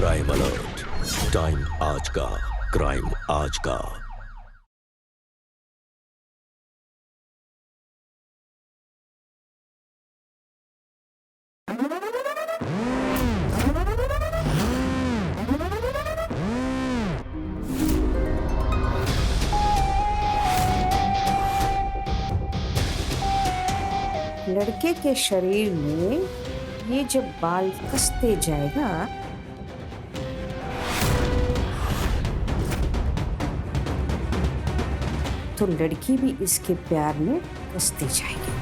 Crime alert, time आज का, crime आज का। लड़के के शरीर में ये जब बाल कसते जाएगा तो लड़की भी इसके प्यार में कसती जाएगी।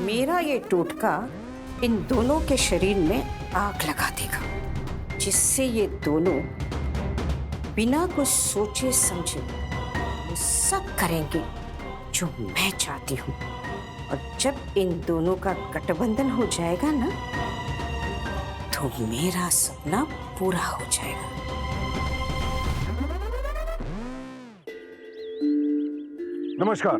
मेरा ये टोटका इन दोनों के शरीर में आग लगा देगा, जिससे ये दोनों बिना कुछ सोचे समझे वो सब करेंगे जो मैं चाहती हूँ। और जब इन दोनों का गठबंधन हो जाएगा ना, तो मेरा सपना पूरा हो जाएगा। नमस्कार,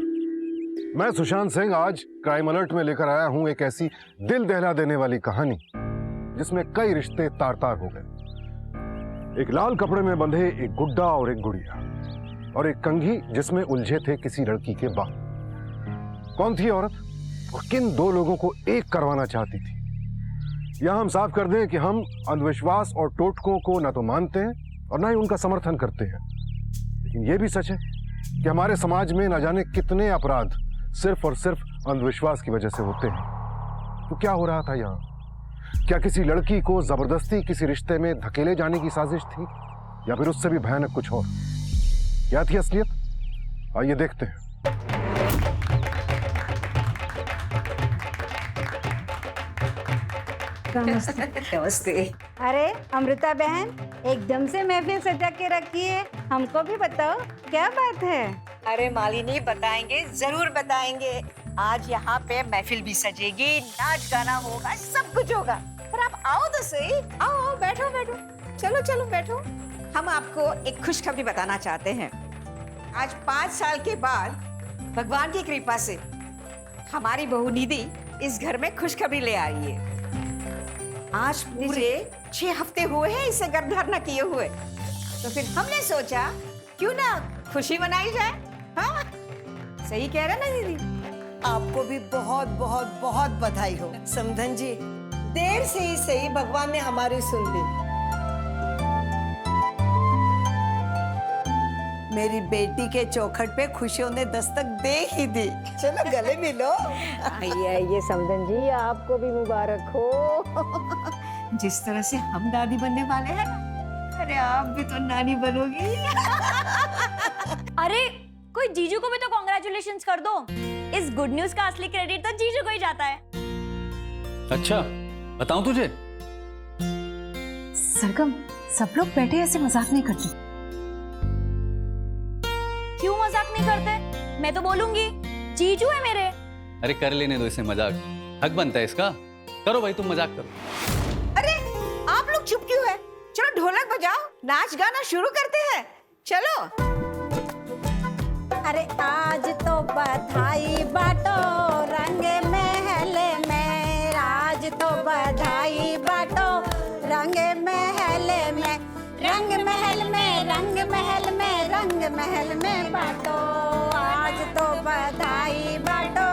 मैं सुशांत सिंह आज क्राइम अलर्ट में लेकर आया हूं एक ऐसी दिल दहला देने वाली कहानी जिसमें कई रिश्ते तार तार हो गए। एक लाल कपड़े में बंधे एक गुड्डा और एक गुड़िया, और एक कंघी जिसमें उलझे थे किसी लड़की के बाल। कौन थी औरत और किन दो लोगों को एक करवाना चाहती थी? यहां हम साफ कर दें कि हम अंधविश्वास और टोटकों को न तो मानते हैं और न ही उनका समर्थन करते हैं, लेकिन यह भी सच है कि हमारे समाज में न जाने कितने अपराध सिर्फ और सिर्फ अंधविश्वास की वजह से होते हैं। तो क्या हो रहा था यहाँ? क्या किसी लड़की को जबरदस्ती किसी रिश्ते में धकेले जाने की साजिश थी, या फिर उससे भी भयानक कुछ और? क्या थी असलियत? आइए देखते हैं। नमस्ते। अरे अमृता बहन, एकदम से महफिल सजा के रखी है, हमको भी बताओ क्या बात है? अरे मालिनी, बताएंगे, जरूर बताएंगे। आज यहाँ पे महफिल भी सजेगी, नाच गाना होगा, सब कुछ होगा। पर आप आओ तो सही, आओ, बैठो बैठो, चलो चलो बैठो। हम आपको एक खुशखबरी बताना चाहते हैं। आज 5 साल के बाद भगवान की कृपा से हमारी बहू निधि इस घर में खुशखबरी ले आई है। आज पूरे 6 हफ्ते हुए हैं इसे गर्भधारण किए हुए, तो फिर हमने सोचा क्यों ना खुशी मनाई जाए। हाँ, सही कह रहे ना दीदी? आपको भी बहुत बहुत बहुत बधाई हो समधन जी। देर से ही सही, भगवान ने हमारी सुन ली। मेरी बेटी के चौखट पे खुशियों ने दस्तक दे ही दी। चलो गले मिलो। आइए आइए समधन जी, आपको भी मुबारक हो। जिस तरह से हम दादी बनने वाले हैं, अरे आप भी तो नानी बनोगी। अरे कोई जीजू को भी तो कॉन्ग्रेचुलेशंस कर दो। इस गुड न्यूज का असली क्रेडिट तो जीजू को ही जाता है। अच्छा, बताऊं तुझे? सरगम, सब लोग बैठे ऐसे मजाक नहीं करते। क्यों मजाक नहीं करते? मैं तो बोलूंगी, जीजू है मेरे। अरे कर लेने दो इसे मजाक, हक बनता है इसका। करो भाई, तुम मजाक करो। अरे आप लोग चुप क्यों है? चलो ढोलक बजाओ, नाच गाना शुरू करते हैं, चलो। अरे आज तो बधाई बांटो रंग महल में, आज तो बधाई बांटो रंग महल में, रंग महल में, रंग महल में, रंग महल में बांटो। आज तो बधाई बांटो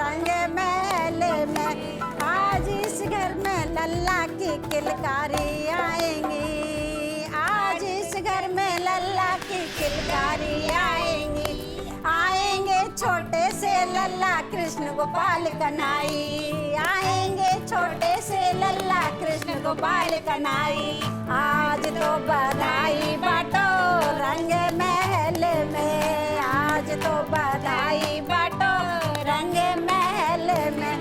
रंग महल में, आज इस घर में लल्ला की किलकारी आएंगी, आज इस घर में लल्ला की किलकारी आएंगी। आएंगे छोटे से लल्ला कृष्ण गोपाल कन्हई, आएंगे छोटे से लल्ला कृष्ण गोपाल कन्हई। आज तो बधाई बांटो रंग महल में, आज तो बधाई बांटो रंग महल में।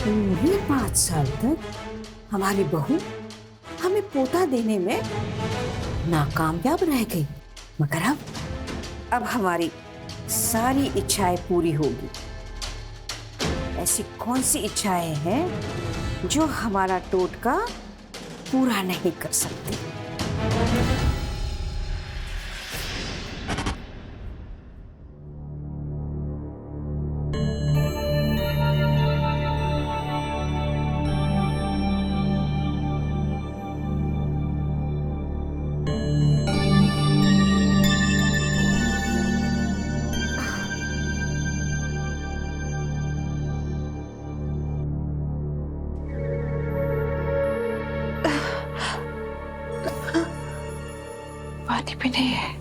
पूरे 5 साल तक हमारी बहू हमें पोता देने में नाकामयाब रह गई, मगर अब हमारी सारी इच्छाएं पूरी होगी। ऐसी कौन सी इच्छाएं हैं जो हमारा टोटका पूरा नहीं कर सकते। पानी भी नहीं है।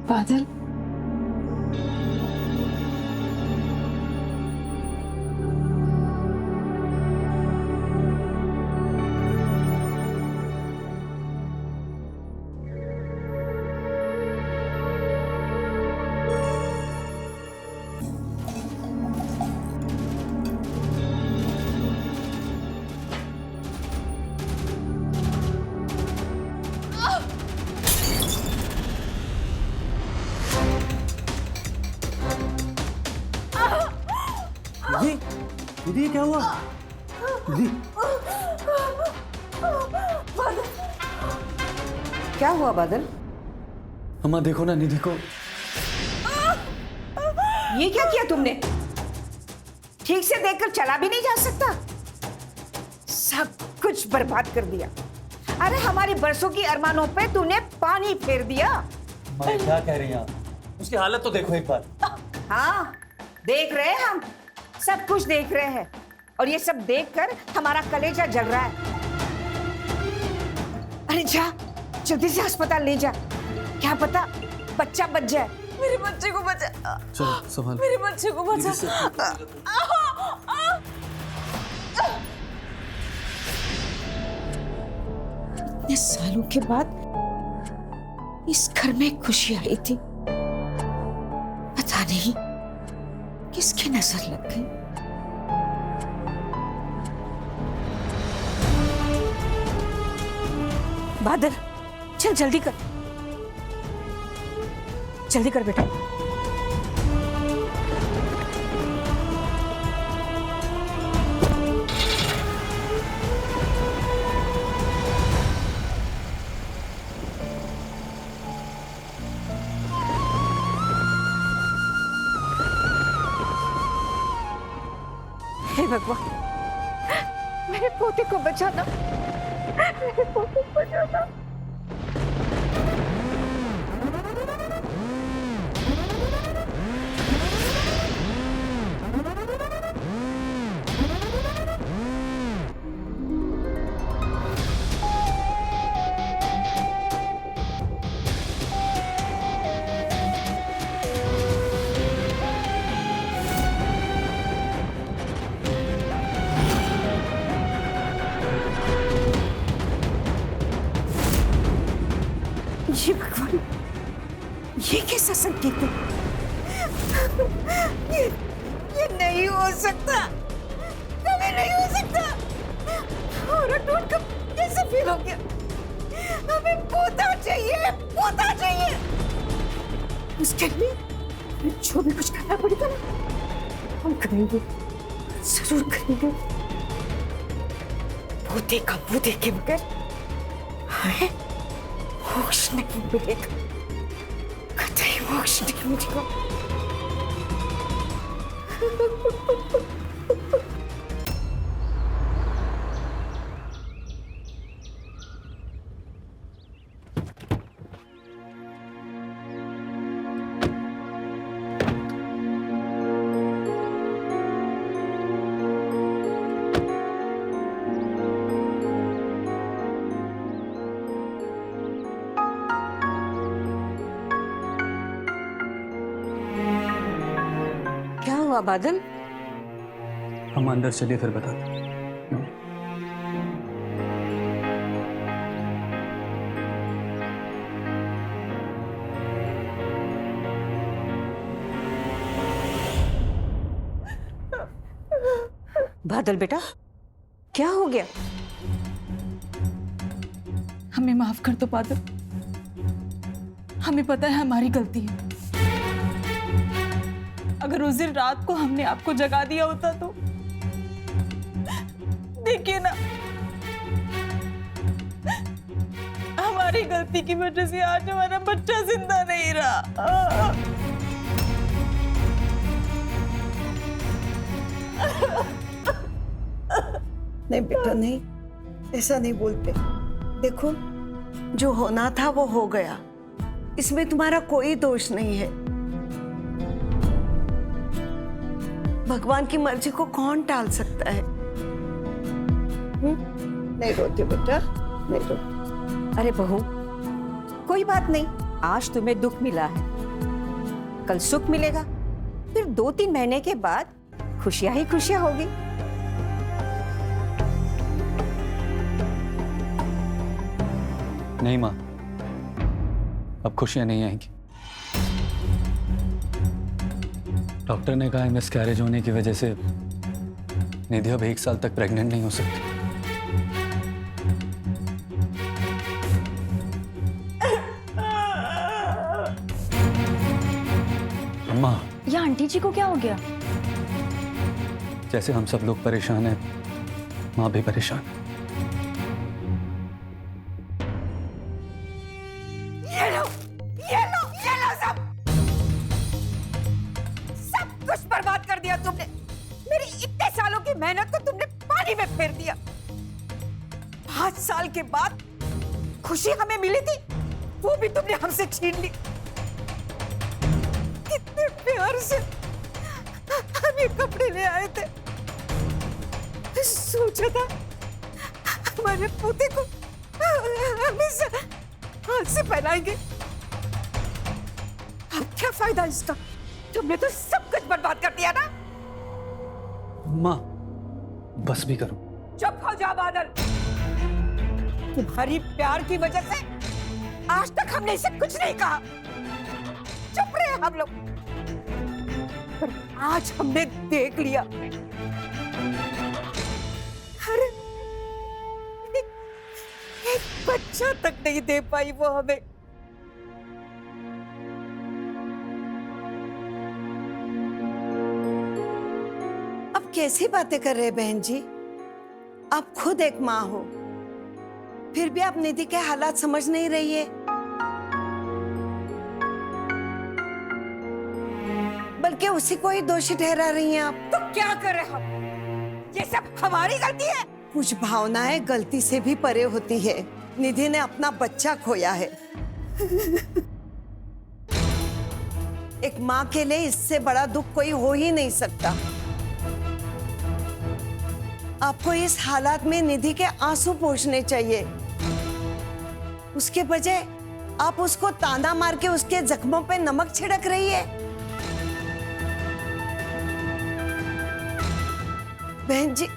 बादल, दीदी क्या हुआ? दीदी क्या हुआ बादल? अम्मा देखो ना, निधि को। ये क्या किया तुमने? ठीक से देखकर चला भी नहीं जा सकता? सब कुछ बर्बाद कर दिया। अरे हमारी बरसों की अरमानों पे तूने पानी फेर दिया। मैं क्या कह रही हैं आप? उसकी हालत तो देखो एक बार। हाँ, देख रहे हैं हम, सब कुछ देख रहे हैं, और ये सब देखकर हमारा कलेजा जल रहा है। अरे जा, जल्दी से अस्पताल ले जा, क्या पता बच्चा बच जाए। मेरे बच्चे को बचा। चलो संभाल। मेरे बच्चे को बचा। इतने सालों के बाद इस घर में खुशी आई थी, पता नहीं किसकी नजर लग गई। बादल, चल जल्दी कर, जल्दी कर बेटा। हे भगवान, मेरे पोते को बचाना, मेरे पोते को बचाना। ये भगवान, ये कैसा संकेत है? ये नहीं हो सकता, कभी नहीं हो सकता। और टोटका कैसे फेल हो गया? हमें पोता चाहिए, पोता चाहिए। उसके लिए जो भी कुछ करना पड़ेगा ना, हम करेंगे, जरूर करेंगे। पोते का मुंह देखे बगैर हमें मोक्ष नहीं मिलेगा, कतई मोक्ष नहीं मिलेगा। क्या हुआ बादल? हम अंदर चलिए, फिर बताते। बादल बेटा, क्या हो गया? हमें माफ कर दो बादल, हमें पता है हमारी गलती है। अगर उस दिन रात को हमने आपको जगा दिया होता देखिए ना, हमारी गलती की वजह से आज हमारा बच्चा जिंदा नहीं रहा। नहीं बेटा नहीं, ऐसा नहीं बोलते। देखो, जो होना था वो हो गया, इसमें तुम्हारा कोई दोष नहीं है। भगवान की मर्जी को कौन टाल सकता है? नहीं रोते बेटा, नहीं रोते। अरे बहू, कोई बात नहीं, आज तुम्हें दुख मिला है, कल सुख मिलेगा, फिर 2-3 महीने के बाद खुशियां ही खुशियां होगी। नहीं माँ, अब खुशियां नहीं आएंगी। डॉक्टर ने कहा है मिसकैरेज होने की वजह से निधि अब 1 साल तक प्रेग्नेंट नहीं हो सकती। अम्मा, ये आंटी जी को क्या हो गया? जैसे हम सब लोग परेशान हैं, माँ भी परेशान है। ये लो सब कुछ बर्बाद कर दिया तुमने। मेरी इतने सालों की मेहनत को तुमने पानी में फेर दिया। 5 साल के बाद खुशी हमें मिली थी, वो भी तुमने हमसे छीन ली। कितने प्यार से हम ये कपड़े ले आए थे, सोचा था हमारे पोते को हमेशा हाथ से पहनाएंगे। अब क्या फायदा इसका? तुमने तो सब कुछ बर्बाद कर दिया ना। माँ, बस भी करो। चुप हो जाओ बादल। तुम्हारी प्यार की वजह से आज तक हमने इसे कुछ नहीं कहा, चुप रहे हम लोग। पर आज हमने देख लिया, अरे एक बच्चा तक नहीं दे पाई वो हमें। अब कैसी बातें कर रहे बहन जी? आप खुद एक माँ हो, फिर भी आप निधि के हालात समझ नहीं रही है, बल्कि उसी को ही दोषी ठहरा रही हैं आप। तो क्या करें हम? ये सब हमारी गलती है। कुछ भावनाएं गलती से भी परे होती है। निधि ने अपना बच्चा खोया है। एक माँ के लिए इससे बड़ा दुख कोई हो ही नहीं सकता। आपको इस हालात में निधि के आंसू पोंछने चाहिए। उसके बजाय आप उसको ताना मार के उसके जख्मों पे नमक छिड़क रही है। बहन जी।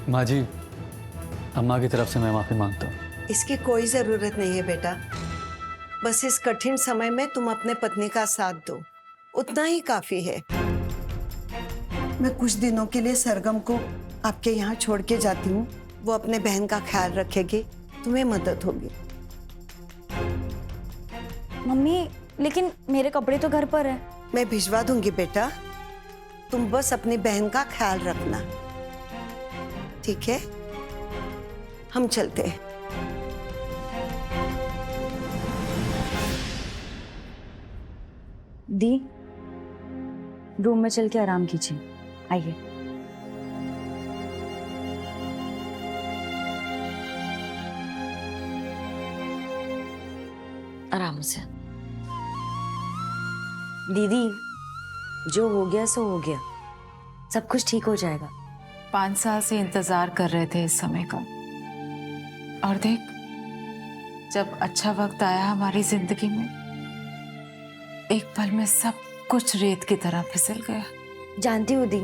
माँ जी, अम्मा की तरफ से मैं माफी मांगता हूँ। इसकी कोई जरूरत नहीं है बेटा, बस इस कठिन समय में तुम अपने पत्नी का साथ दो, उतना ही काफी है। मैं कुछ दिनों के लिए सरगम को आपके यहाँ छोड़ के जाती हूँ, वो अपने बहन का ख्याल रखेगी, तुम्हें मदद होगी। मम्मी, लेकिन मेरे कपड़े तो घर पर है। मैं भिजवा दूंगी बेटा, तुम बस अपनी बहन का ख्याल रखना, ठीक है? हम चलते हैं। दी, रूम में चल के आराम कीजिए, आइए। आराम से। दीदी, जो हो गया सो हो गया, सब कुछ ठीक हो जाएगा। 5 साल से इंतजार कर रहे थे इस समय का, और देख, जब अच्छा वक्त आया हमारी जिंदगी में, एक पल में सब कुछ रेत की तरह फिसल गया। जानती हूँ दी,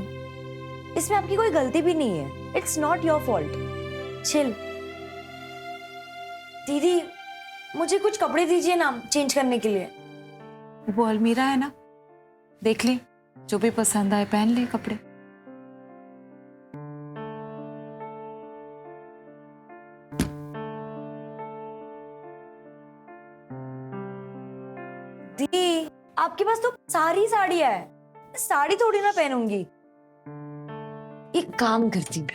इसमें आपकी कोई गलती भी नहीं है। It's not your fault. Chill. दीदी, मुझे कुछ कपड़े दीजिए ना चेंज करने के लिए। वो अलमीरा है ना, देख ले, जो भी पसंद आए पहन ले कपड़े। दी, आपके पास तो सारी साड़ियां है, साड़ी थोड़ी ना पहनूंगी। एक काम करती हूँ,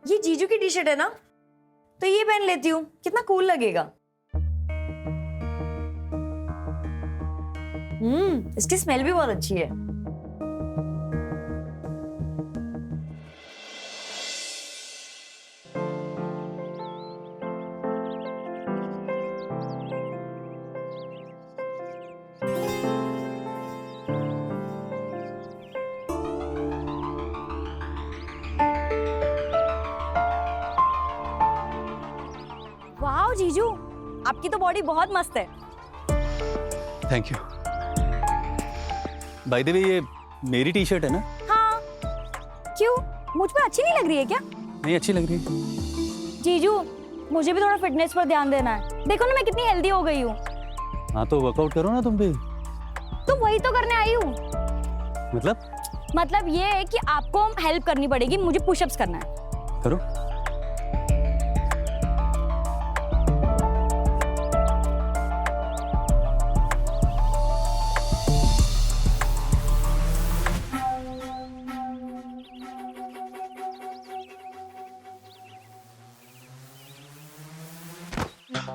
ये जीजू की टी शर्ट है ना, तो ये पहन लेती हूँ, कितना कूल लगेगा। इसकी स्मेल भी बहुत अच्छी है। वाह जीजू, आपकी तो बॉडी बहुत मस्त है। Thank you. By the way, ये मेरी टी शर्ट है ना? हाँ, क्यों? मुझ पे अच्छी नहीं लग रही है क्या? नहीं, अच्छी लग रही है। जीजू, मुझे भी थोड़ा फिटनेस पर ध्यान देना है। देखो ना मैं कितनी हेल्दी हो गई हूँ। हाँ तो वर्कआउट करो ना तुम भी। तो वही तो करने आई हूँ। मतलब ये है कि आपको हेल्प करनी पड़ेगी, मुझे पुशअप्स करना है। करो।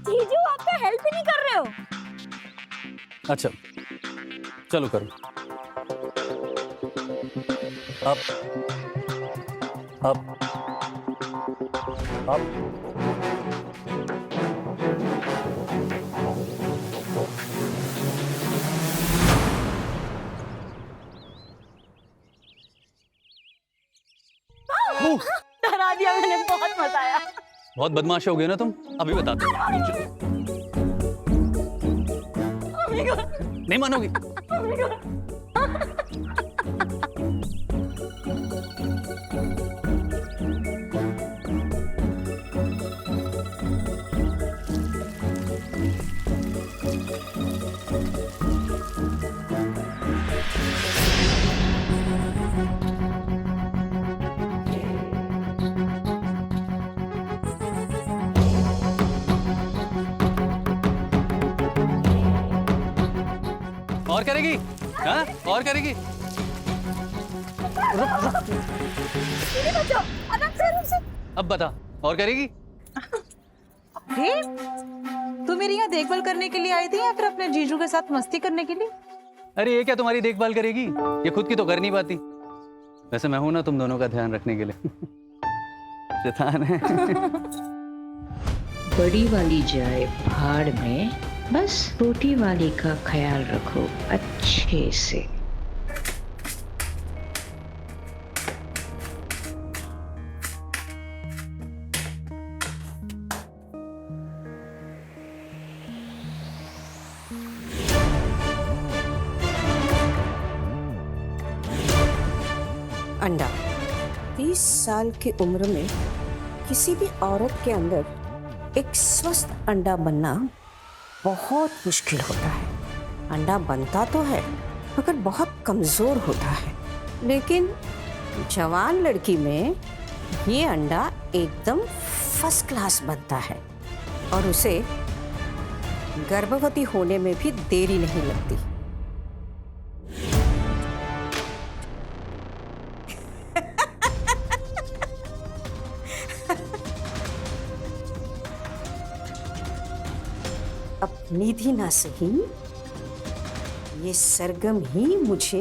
जीजू, आप तो हेल्प ही नहीं कर रहे हो। अच्छा, चलो करो। अब डरा दिया मैंने, बहुत मजा आया। बहुत बदमाश हो गए ना तुम, अभी बताते हैं। नहीं मानोगी। और करेगी? हाँ, और करेगी? अब बता, और करेगी? तू मेरी यहाँ देखभाल करने के लिए आई थी या फिर अपने जीजू के साथ मस्ती करने के लिए? अरे ये क्या तुम्हारी देखभाल करेगी? ये खुद की तो कर नहीं पाती। वैसे मैं हूं ना तुम दोनों का ध्यान रखने के लिए। शैतान है। बड़ी वाली जाए भाड़ में, बस छोटी वाली का ख्याल रखो अच्छे से। अंडा 30 साल की उम्र में किसी भी औरत के अंदर एक स्वस्थ अंडा बनना बहुत मुश्किल होता है। अंडा बनता तो है मगर बहुत कमज़ोर होता है, लेकिन जवान लड़की में ये अंडा एकदम फर्स्ट क्लास बनता है और उसे गर्भवती होने में भी देरी नहीं लगती। अब निधि ना सही, ये सरगम ही मुझे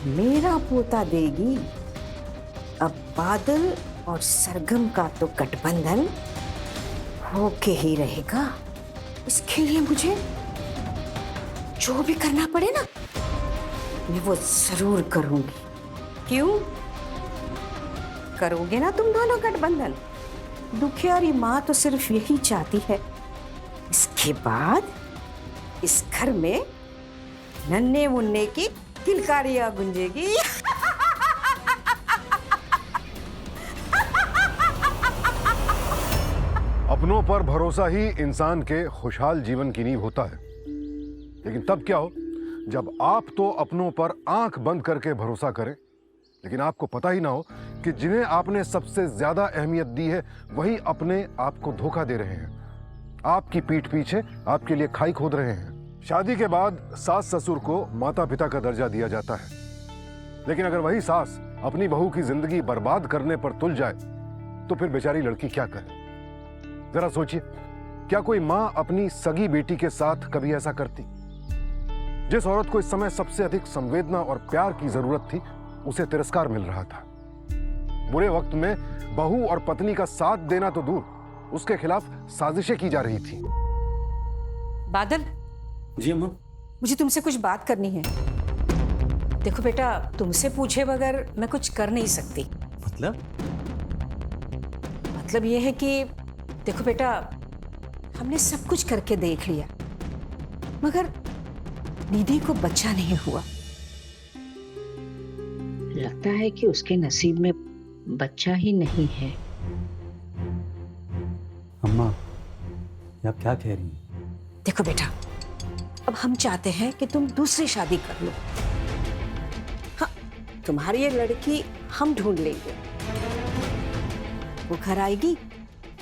मेरा पोता देगी। अब बादल और सरगम का तो गठबंधन होके ही रहेगा। इसके लिए मुझे जो भी करना पड़े ना, मैं वो जरूर करूंगी। क्यों? करोगे ना तुम दोनों गठबंधन? दुखियारी माँ तो सिर्फ यही चाहती है, इसके बाद इस घर में नन्हे मुन्ने की किलकारियां गूंजेगी। अपनों पर भरोसा ही इंसान के खुशहाल जीवन की नींव होता है। लेकिन तब क्या हो जब आप तो अपनों पर आंख बंद करके भरोसा करें, लेकिन आपको पता ही ना हो कि जिन्हें आपने सबसे ज्यादा अहमियत दी है वही अपने आप को धोखा दे रहे हैं, आपकी पीठ पीछे आपके लिए खाई खोद रहे हैं। शादी के बाद सास ससुर को माता पिता का दर्जा दिया जाता है, लेकिन अगर वही सास अपनी बहू की जिंदगी बर्बाद करने पर तुल जाए तो फिर बेचारी लड़की क्या करे? जरा सोचिए, क्या कोई मां अपनी सगी बेटी के साथ कभी ऐसा करती? जिस औरत को इस समय सबसे अधिक संवेदना और प्यार की जरूरत थी, उसे तिरस्कार मिल रहा था। बुरे वक्त में बहू और पत्नी का साथ देना तो दूर, उसके खिलाफ साजिशें की जा रही थी। बादल, जी अम्मा। मुझे तुमसे कुछ बात करनी है। देखो बेटा, तुमसे पूछे बगैर मैं कुछ कर नहीं सकती। मतलब ये है कि देखो बेटा, हमने सब कुछ करके देख लिया, मगर निधि को बच्चा नहीं हुआ। लगता है कि उसके नसीब में बच्चा ही नहीं है। अम्मा, ये आप क्या कह रही हैं? देखो बेटा, अब हम चाहते हैं कि तुम दूसरी शादी कर लो। हाँ, तुम्हारी ये लड़की हम ढूंढ लेंगे। वो घर आएगी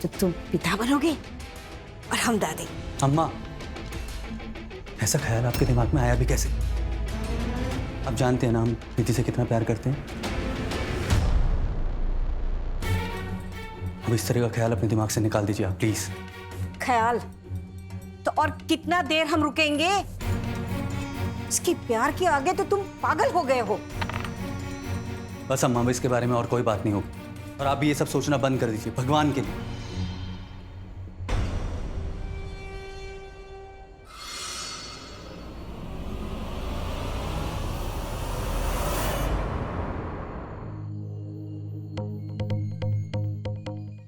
तो तुम पिता बनोगे और हम दादी। अम्मा, ऐसा ख्याल आपके दिमाग में आया भी कैसे? आप जानते हैं ना हम निधि से कितना प्यार करते हैं। अब इस तरह का ख्याल अपने दिमाग से निकाल दीजिए आप, प्लीज। ख्याल तो और कितना देर हम रुकेंगे? इसके प्यार के आगे तो तुम पागल हो गए हो। बस अम्मा, इसके बारे में और कोई बात नहीं होगी, और आप भी ये सब सोचना बंद कर दीजिए, भगवान के लिए।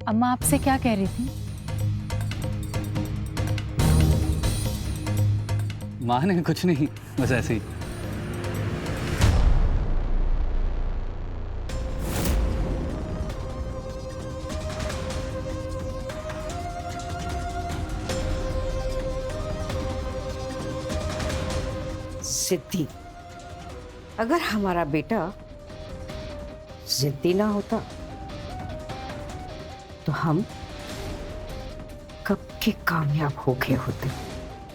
अम्मा आपसे क्या कह रही थी? माँ ने कुछ नहीं, बस ऐसे ही। जिद्दी, अगर हमारा बेटा जिद्दी ना होता तो हम कब के कामयाब हो गए होते।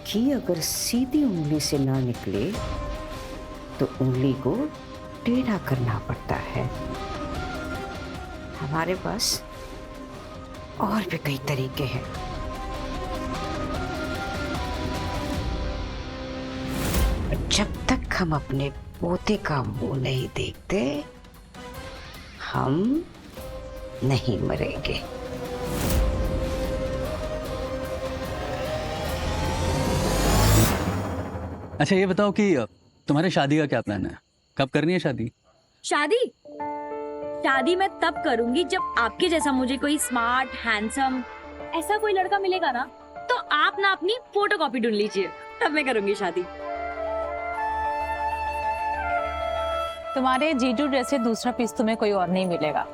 कि अगर सीधी उंगली से ना निकले तो उंगली को टेढ़ा करना पड़ता है। हमारे पास और भी कई तरीके हैं। जब तक हम अपने पोते का मुंह नहीं देखते, हम नहीं मरेंगे। अच्छा ये बताओ कि तुम्हारे शादी का क्या प्लान है? कब करनी है शादी? शादी शादी मैं तब करूंगी जब आपके जैसा मुझे कोई स्मार्ट हैंडसम ऐसा कोई लड़का मिलेगा ना, तो आप ना अपनी फोटोकॉपी ढूंढ लीजिए, तब मैं करूंगी शादी। तुम्हारे जीजू जैसे दूसरा पीस तुम्हें कोई और नहीं मिलेगा।